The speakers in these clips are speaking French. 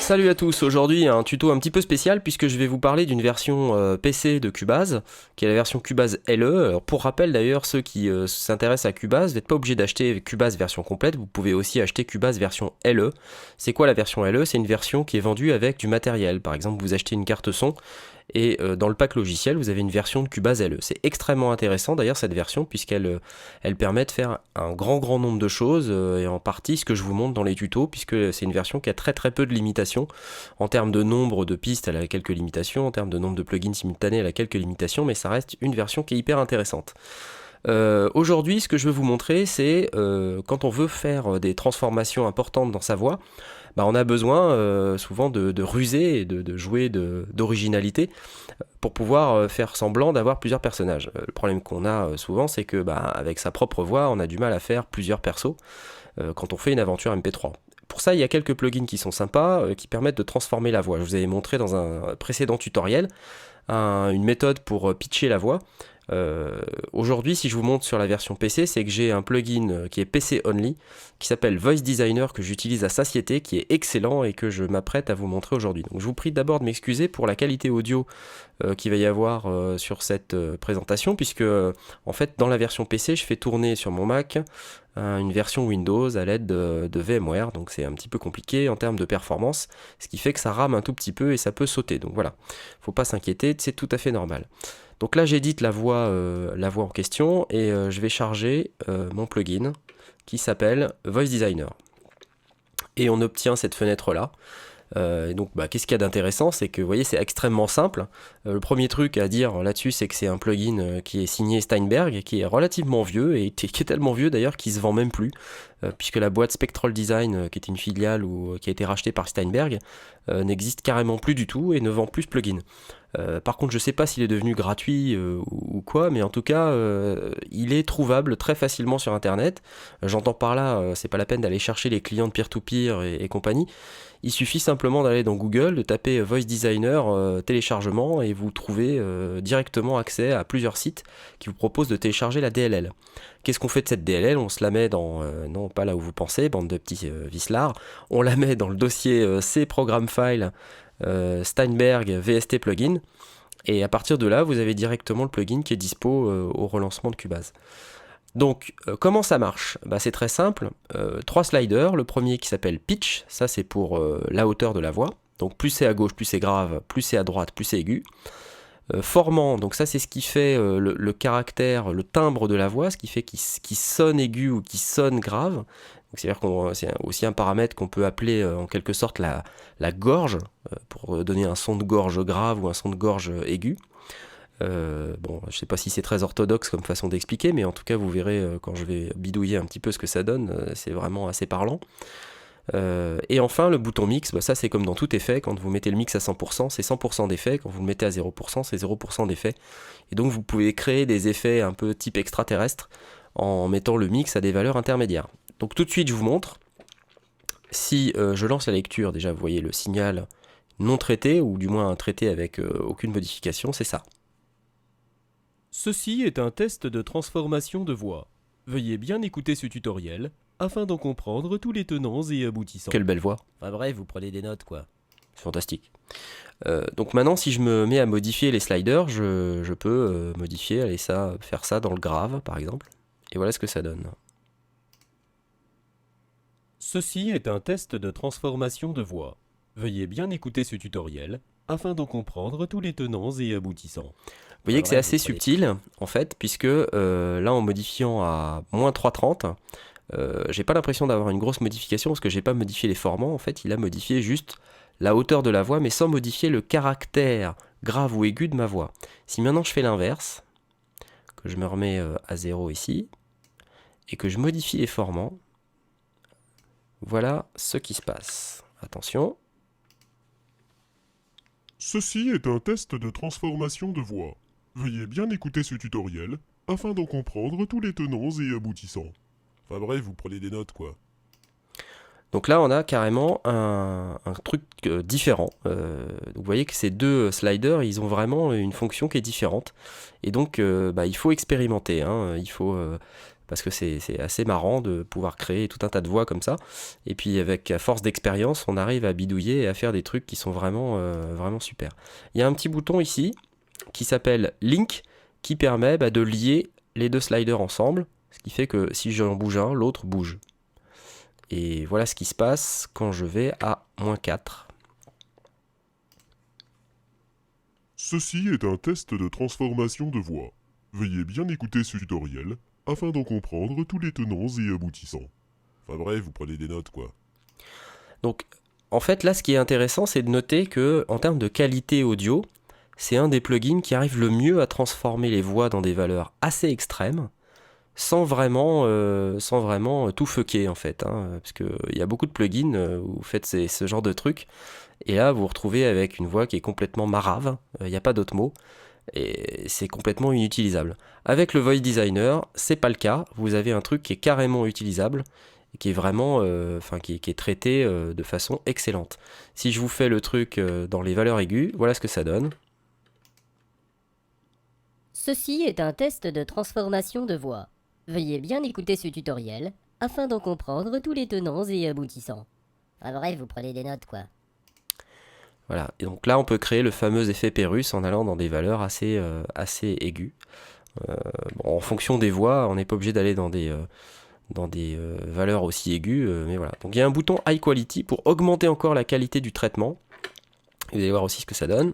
Salut à tous, aujourd'hui un tuto un petit peu spécial puisque je vais vous parler d'une version PC de Cubase, qui est la version Cubase LE. Alors, pour rappel d'ailleurs, ceux qui s'intéressent à Cubase, vous n'êtes pas obligé d'acheter Cubase version complète, vous pouvez aussi acheter Cubase version LE. C'est quoi la version LE? C'est une version qui est vendue avec du matériel. Par exemple, vous achetez une carte son et dans le pack logiciel, vous avez une version de Cubase LE. C'est extrêmement intéressant d'ailleurs cette version puisqu'elle elle permet de faire un grand nombre de choses et en partie ce que je vous montre dans les tutos puisque c'est une version qui a très peu de limitations. En termes de nombre de pistes, elle a quelques limitations, en termes de nombre de plugins simultanés, elle a quelques limitations, mais ça reste une version qui est hyper intéressante. Aujourd'hui, ce que je veux vous montrer, c'est quand on veut faire des transformations importantes dans sa voix, on a besoin souvent de ruser et de jouer d'originalité pour pouvoir faire semblant d'avoir plusieurs personnages. Le problème qu'on a souvent, c'est que avec sa propre voix, on a du mal à faire plusieurs persos quand on fait une aventure MP3. Pour ça, il y a quelques plugins qui sont sympas, qui permettent de transformer la voix. Je vous avais montré dans un précédent tutoriel une méthode pour pitcher la voix. Aujourd'hui, si je vous montre sur la version PC, c'est que j'ai un plugin qui est PC only, qui s'appelle Voice Designer, que j'utilise à satiété, qui est excellent et que je m'apprête à vous montrer aujourd'hui. Donc je vous prie d'abord de m'excuser pour la qualité audio qu'il va y avoir sur cette présentation, puisque en fait dans la version PC, je fais tourner sur mon Mac une version Windows à l'aide de VMware, donc c'est un petit peu compliqué en termes de performance, ce qui fait que ça rame un tout petit peu et ça peut sauter. Donc voilà, faut pas s'inquiéter, c'est tout à fait normal. Donc là j'édite la voix en question et je vais charger mon plugin qui s'appelle Voice Designer. Et on obtient cette fenêtre là. Donc qu'est-ce qu'il y a d'intéressant, c'est que vous voyez c'est extrêmement simple. Le premier truc à dire là-dessus, c'est que c'est un plugin qui est signé Steinberg, qui est relativement vieux et qui est tellement vieux d'ailleurs qu'il se vend même plus, puisque la boîte Spectral Design, qui était une filiale ou qui a été rachetée par Steinberg, n'existe carrément plus du tout et ne vend plus ce plugin. Par contre, je sais pas s'il est devenu gratuit ou quoi, mais en tout cas, il est trouvable très facilement sur Internet. J'entends par là, c'est pas la peine d'aller chercher les clients de peer-to-peer et compagnie. Il suffit simplement d'aller dans Google, de taper Voice Designer téléchargement et vous trouvez directement accès à plusieurs sites qui vous proposent de télécharger la DLL. Qu'est-ce qu'on fait de cette DLL? On se la met dans, non pas là où vous pensez, bande de petits vicelards, on la met dans le dossier C Program File Steinberg VST Plugin, et à partir de là vous avez directement le plugin qui est dispo au relancement de Cubase. Donc comment ça marche? C'est très simple, 3 sliders, le premier qui s'appelle Pitch, ça c'est pour la hauteur de la voix, donc plus c'est à gauche plus c'est grave, plus c'est à droite plus c'est aigu. Formant, donc ça c'est ce qui fait le caractère, le timbre de la voix, ce qui fait qu'il sonne aigu ou qu'il sonne grave. C'est-à-dire que c'est aussi un paramètre qu'on peut appeler en quelque sorte la gorge, pour donner un son de gorge grave ou un son de gorge aigu. Bon, je sais pas si c'est très orthodoxe comme façon d'expliquer, mais en tout cas vous verrez quand je vais bidouiller un petit peu ce que ça donne, c'est vraiment assez parlant. Et enfin le bouton mix, ça c'est comme dans tout effet, quand vous mettez le mix à 100%, c'est 100% d'effet, quand vous le mettez à 0%, c'est 0% d'effet. Et donc vous pouvez créer des effets un peu type extraterrestre en mettant le mix à des valeurs intermédiaires. Donc tout de suite je vous montre, si je lance la lecture, déjà vous voyez le signal non traité, ou du moins traité avec aucune modification, c'est ça. Ceci est un test de transformation de voix. Veuillez bien écouter ce tutoriel afin d'en comprendre tous les tenants et aboutissants. Quelle belle voix. Enfin bref, vous prenez des notes quoi. Fantastique. Donc maintenant si je me mets à modifier les sliders, je peux modifier, faire ça dans le grave par exemple. Et voilà ce que ça donne. Ceci est un test de transformation de voix. Veuillez bien écouter ce tutoriel afin d'en comprendre tous les tenants et aboutissants. Vous voyez que c'est assez subtil en fait, puisque là en modifiant à moins 330, j'ai pas l'impression d'avoir une grosse modification parce que j'ai pas modifié les formants. En fait il a modifié juste la hauteur de la voix mais sans modifier le caractère grave ou aigu de ma voix. Si maintenant je fais l'inverse, que je me remets à 0 ici, et que je modifie les formants, voilà ce qui se passe. Attention. Ceci est un test de transformation de voix. Veuillez bien écouter ce tutoriel afin d'en comprendre tous les tenants et aboutissants. Enfin bref, vous prenez des notes quoi. Donc là on a carrément un truc différent. Donc vous voyez que ces deux sliders, ils ont vraiment une fonction qui est différente. Et donc il faut expérimenter, hein. Il faut parce que c'est assez marrant de pouvoir créer tout un tas de voix comme ça. Et puis avec à force d'expérience, on arrive à bidouiller et à faire des trucs qui sont vraiment super. Il y a un petit bouton ici qui s'appelle Link, qui permet de lier les deux sliders ensemble, ce qui fait que si j'en bouge un, l'autre bouge. Et voilà ce qui se passe quand je vais à -4. Ceci est un test de transformation de voix. Veuillez bien écouter ce tutoriel afin d'en comprendre tous les tenants et aboutissants. Enfin bref, vous prenez des notes quoi. Donc en fait là ce qui est intéressant c'est de noter que en termes de qualité audio, c'est un des plugins qui arrive le mieux à transformer les voix dans des valeurs assez extrêmes, sans vraiment tout fucker en fait, hein, parce qu'il y a beaucoup de plugins où vous faites ce genre de trucs, et là vous vous retrouvez avec une voix qui est complètement marave, il n'y a pas d'autre mot, et c'est complètement inutilisable. Avec le Voice Designer, c'est pas le cas, vous avez un truc qui est carrément utilisable, et qui est vraiment, qui est traité de façon excellente. Si je vous fais le truc dans les valeurs aiguës, voilà ce que ça donne. Ceci est un test de transformation de voix. Veuillez bien écouter ce tutoriel afin d'en comprendre tous les tenants et aboutissants. Enfin bref, vous prenez des notes quoi. Voilà, et donc là on peut créer le fameux effet Pérus en allant dans des valeurs assez aiguës. En fonction des voix, on n'est pas obligé d'aller dans des valeurs aussi aiguës, mais voilà. Donc il y a un bouton High Quality pour augmenter encore la qualité du traitement. Et vous allez voir aussi ce que ça donne.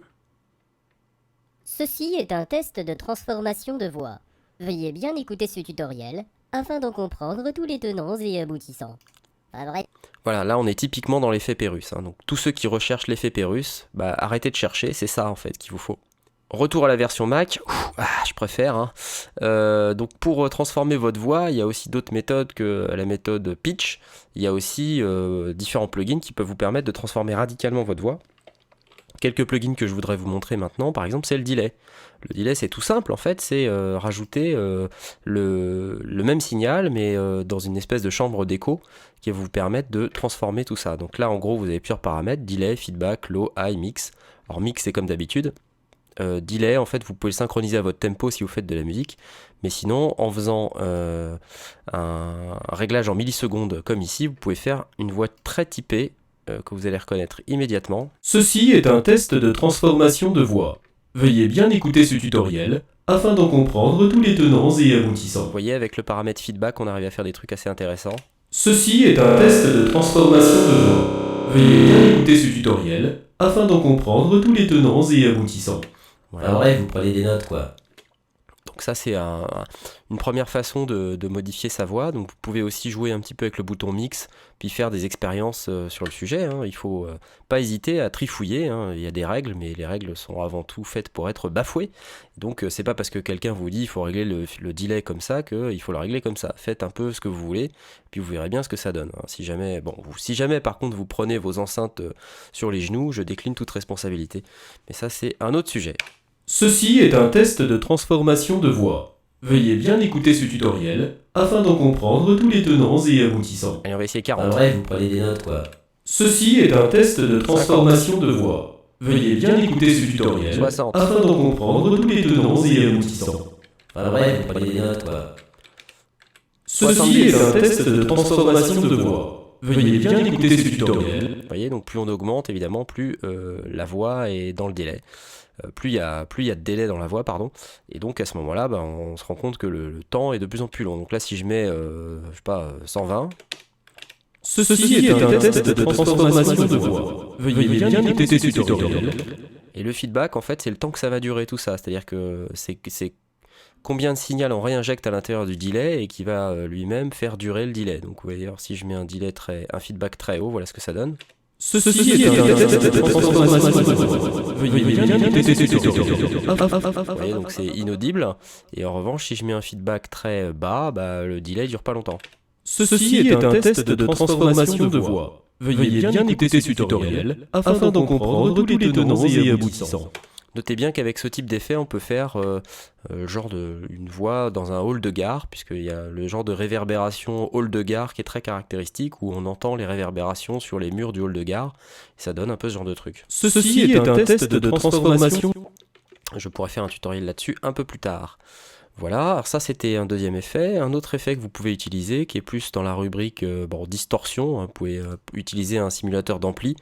Ceci est un test de transformation de voix. Veuillez bien écouter ce tutoriel afin d'en comprendre tous les tenants et aboutissants. Enfin bref. Voilà, là on est typiquement dans l'effet Pérus, hein. Donc tous ceux qui recherchent l'effet Pérus, arrêtez de chercher, c'est ça en fait qu'il vous faut. Retour à la version Mac, je préfère, hein. Donc pour transformer votre voix, il y a aussi d'autres méthodes que la méthode Pitch. Il y a aussi différents plugins qui peuvent vous permettre de transformer radicalement votre voix. Quelques plugins que je voudrais vous montrer maintenant, par exemple, c'est le delay. Le delay, c'est tout simple, en fait, c'est rajouter le même signal, mais dans une espèce de chambre d'écho qui va vous permettre de transformer tout ça. Donc là, en gros, vous avez plusieurs paramètres, delay, feedback, low, high, mix. Alors mix, c'est comme d'habitude. Delay, en fait, vous pouvez le synchroniser à votre tempo si vous faites de la musique, mais sinon, en faisant un réglage en millisecondes comme ici, vous pouvez faire une voix très typée, que vous allez reconnaître immédiatement. Ceci est un test de transformation de voix. Veuillez bien écouter ce tutoriel afin d'en comprendre tous les tenants et aboutissants. Vous voyez, avec le paramètre feedback, on arrive à faire des trucs assez intéressants. Ceci est un test de transformation de voix. Veuillez bien écouter ce tutoriel afin d'en comprendre tous les tenants et aboutissants. Voilà. Enfin bref, vous prenez des notes quoi. Donc ça c'est une première façon de modifier sa voix. Donc vous pouvez aussi jouer un petit peu avec le bouton mix, puis faire des expériences sur le sujet, hein. Il faut pas hésiter à trifouiller, hein. Il y a des règles, mais les règles sont avant tout faites pour être bafouées. Donc c'est pas parce que quelqu'un vous dit il faut régler le delay comme ça qu'il faut le régler comme ça. Faites un peu ce que vous voulez, puis vous verrez bien ce que ça donne, hein. Si jamais par contre vous prenez vos enceintes sur les genoux, je décline toute responsabilité. Mais ça c'est un autre sujet. Ceci est un test de transformation de voix. Veuillez bien écouter ce tutoriel afin d'en comprendre tous les tenants et aboutissants. Allez, on va essayer Enfin 40. bref, vous prenez des notes quoi. Ceci est un test de transformation de voix. Veuillez bien écouter ce tutoriel 60. afin d'en comprendre tous les tenants et aboutissants. Enfin bref, vous prenez des notes quoi. Ceci est un test de transformation de voix. Veuillez bien écouter ce tutoriel. Vous voyez, donc plus on augmente, évidemment, plus la voix est dans le délai. Plus il y a de délai dans la voix, pardon. Et donc à ce moment-là, on se rend compte que le temps est de plus en plus long. Donc là, si je mets, 120... Ceci est un test de transformation de voix. Veuillez bien écouter ce tutoriel. Et le feedback, en fait, c'est le temps que ça va durer tout ça. C'est-à-dire que c'est combien de signal on réinjecte à l'intérieur du delay et qui va lui-même faire durer le delay. Donc vous voyez, alors, si je mets un feedback très haut, voilà ce que ça donne. Ceci est un test de transformation de voix. Veuillez bien écouter ce tutoriel. Vous voyez, donc c'est inaudible. Et en revanche, si je mets un feedback très bas, le delay dure pas longtemps. Ceci est un test de transformation de voix. Veuillez bien écouter ce tutoriel afin d'en comprendre tous les tenants et aboutissants. Notez bien qu'avec ce type d'effet, on peut faire une voix dans un hall de gare, puisqu'il y a le genre de réverbération hall de gare qui est très caractéristique, où on entend les réverbérations sur les murs du hall de gare, et ça donne un peu ce genre de truc. Ceci est un test de transformation. Je pourrais faire un tutoriel là-dessus un peu plus tard. Voilà, alors ça c'était un deuxième effet. Un autre effet que vous pouvez utiliser, qui est plus dans la rubrique distorsion, hein, vous pouvez utiliser un simulateur d'ampli.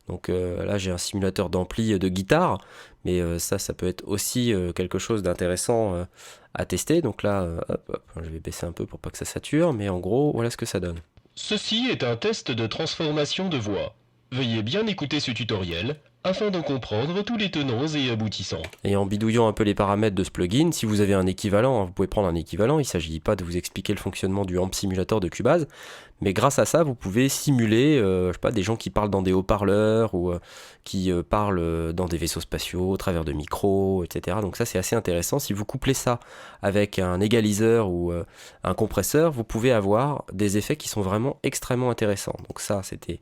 Donc là j'ai un simulateur d'ampli de guitare, mais ça peut être aussi quelque chose d'intéressant à tester. Donc là, je vais baisser un peu pour pas que ça sature, mais en gros, voilà ce que ça donne. Ceci est un test de transformation de voix. Veuillez bien écouter ce tutoriel afin d'en comprendre tous les tenants et aboutissants. Et en bidouillant un peu les paramètres de ce plugin, si vous avez un équivalent, hein, vous pouvez prendre un équivalent, il ne s'agit pas de vous expliquer le fonctionnement du Amp Simulator de Cubase, mais grâce à ça, vous pouvez simuler je sais pas, des gens qui parlent dans des haut-parleurs ou qui parlent dans des vaisseaux spatiaux au travers de micros, etc. Donc ça c'est assez intéressant. Si vous couplez ça avec un égaliseur ou un compresseur, vous pouvez avoir des effets qui sont vraiment extrêmement intéressants. Donc ça c'était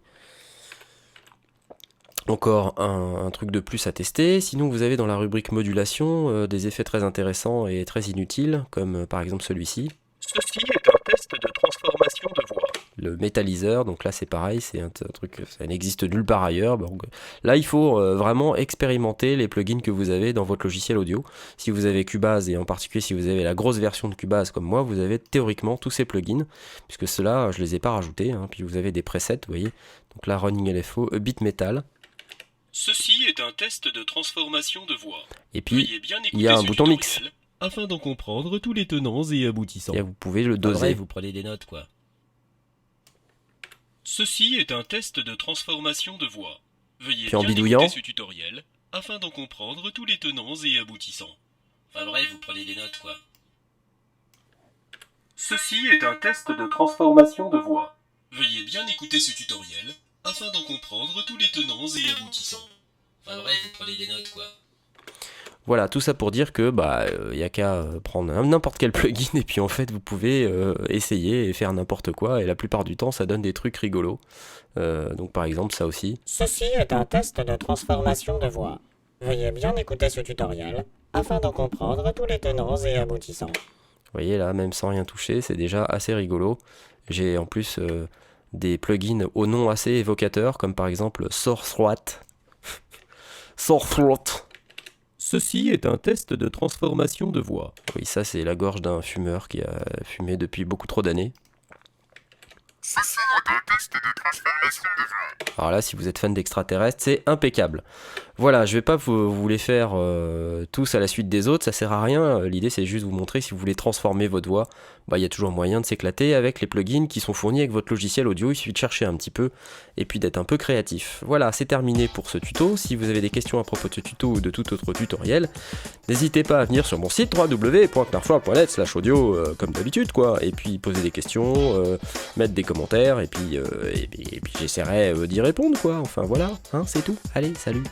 encore un truc de plus à tester. Sinon vous avez dans la rubrique modulation des effets très intéressants et très inutiles, comme par exemple celui-ci. Ceci est un test de transformation de voix. Le métalliseur, donc là c'est pareil, c'est un truc, ça n'existe nulle part ailleurs. Donc, là il faut vraiment expérimenter les plugins que vous avez dans votre logiciel audio. Si vous avez Cubase, et en particulier si vous avez la grosse version de Cubase comme moi, vous avez théoriquement tous ces plugins, puisque ceux-là je les ai pas rajoutés, hein. Puis vous avez des presets, vous voyez, donc là Running LFO, Beat Metal. Ceci est un test de transformation de voix. Et puis Veuillez bien il y a écouter un ce bouton mix, tutoriel afin d'en comprendre tous les tenants et aboutissants. et vous pouvez le Pas vrai, doser. vous prenez des notes, quoi. Ceci est un test de transformation de voix. Veuillez Puis en bien bidouillant. écouter ce tutoriel afin d'en comprendre tous les tenants et aboutissants. Pas vrai, vous prenez des notes, quoi. Ceci est un test de transformation de voix. Veuillez bien écouter ce tutoriel afin d'en comprendre tous les tenants et aboutissants. Pas vrai, vous prenez des notes, quoi. Voilà, tout ça pour dire que y a qu'à prendre n'importe quel plugin et puis en fait vous pouvez essayer et faire n'importe quoi, et la plupart du temps ça donne des trucs rigolos. Donc par exemple ça aussi. Ceci est un test de transformation de voix. Veuillez bien écouter ce tutoriel afin d'en comprendre tous les tenants et aboutissants. Vous voyez là, même sans rien toucher, c'est déjà assez rigolo. J'ai en plus des plugins au nom assez évocateurs, comme par exemple Sorthroat. Sorthroat. Ceci est un test de transformation de voix. Oui, ça c'est la gorge d'un fumeur qui a fumé depuis beaucoup trop d'années. Alors là, si vous êtes fan d'extraterrestres, c'est impeccable. Voilà, je vais pas vous les faire tous à la suite des autres, ça sert à rien. L'idée c'est juste vous montrer, si vous voulez transformer votre voix, il y a toujours moyen de s'éclater avec les plugins qui sont fournis avec votre logiciel audio. Il suffit de chercher un petit peu et puis d'être un peu créatif. Voilà, c'est terminé pour ce tuto. Si vous avez des questions à propos de ce tuto ou de tout autre tutoriel, n'hésitez pas à venir sur mon site www.knarfoir.net/audio comme d'habitude quoi, et puis poser des questions, mettre des commentaires et puis j'essaierai d'y répondre quoi. Enfin voilà, hein, c'est tout. Allez, salut.